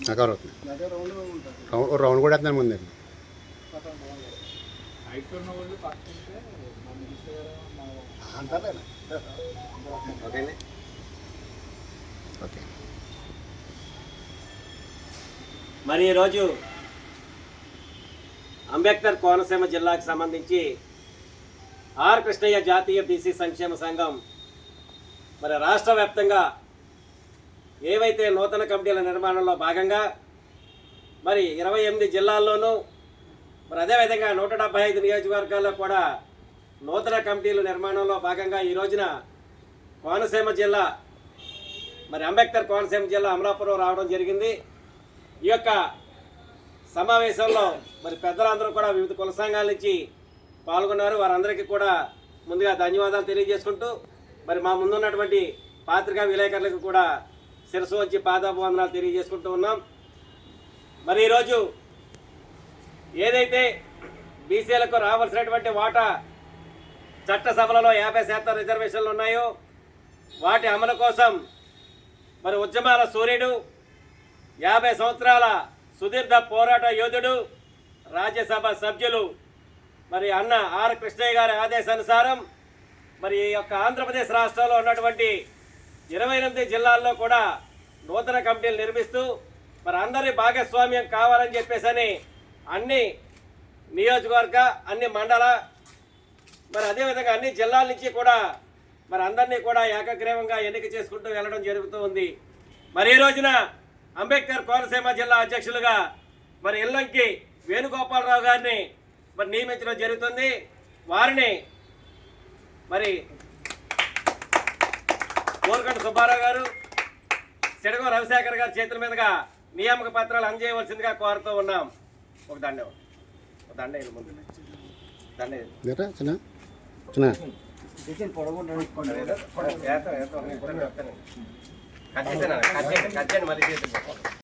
Cover అవుతుంది. Round కూడా వేస్తున్నాను ముందండి. ఓకే. మరి ఈరోజు అంబేద్కర్ కోనసీమ జిల్లాకు సంబంధించి ఆర్ కృష్ణయ్య జాతీయ బీసీ సంక్షేమ సంఘం మరి రాష్ట్ర వ్యాప్తంగా ఏవైతే నూతన కమిటీల నిర్మాణంలో భాగంగా మరి 28 జిల్లాల్లోనూ మరి అదేవిధంగా 175 నియోజకవర్గాల్లో కూడా నూతన కమిటీల నిర్మాణంలో భాగంగా ఈ రోజున కోనసీమ జిల్లా మరి అంబేద్కర్ కోనసీమ జిల్లా అమలాపురం రావడం జరిగింది. ఈ యొక్క సమావేశంలో మరి పెద్దలందరూ కూడా వివిధ కుల సంఘాల నుంచి పాల్గొన్నారు. వారందరికీ కూడా ముందుగా ధన్యవాదాలు తెలియజేసుకుంటూ మరి మా ముందున్నటువంటి పాత్రికా విలేకరులకు కూడా శిరస్సు వచ్చి పాదాభివందనాలు తెలియజేసుకుంటూ ఉన్నాం. మరి ఈరోజు ఏదైతే బీసీలకు రావాల్సినటువంటి వాటా చట్టసభలలో 50% రిజర్వేషన్లు ఉన్నాయో వాటి అమలు కోసం మరి ఉద్యమాల సూర్యుడు 50 సంవత్సరాల సుదీర్ఘ పోరాట యోధుడు రాజ్యసభ సభ్యులు మరి అన్న ఆర్ కృష్ణయ్య గారి ఆదేశానుసారం మరి ఈ యొక్క ఆంధ్రప్రదేశ్ రాష్ట్రంలో ఉన్నటువంటి 28 జిల్లాల్లో కూడా నూతన కమిటీలు నిర్మిస్తూ మరి అందరి భాగస్వామ్యం కావాలని చెప్పేసి అన్ని నియోజకవర్గ అన్ని మండల మరి అదేవిధంగా అన్ని జిల్లాల నుంచి కూడా మరి అందరినీ కూడా ఏకగ్రీవంగా ఎన్నిక చేసుకుంటూ వెళ్ళడం జరుగుతూ ఉంది. మరి ఈ రోజున అంబేద్కర్ కోనసీమ జిల్లా అధ్యక్షులుగా మరి ఇల్లంకి వేణుగోపాలరావు గారిని మరి నియమించడం జరుగుతుంది. వారిని మరి కోరుకంట సుబ్బారావు గారు, సిడగో రవిశేఖర్ గారి చేతుల మీదుగా నియామక పత్రాలు అందజేయవలసిందిగా కోరుతూ ఉన్నాం. ఒక దండ ముందు దండ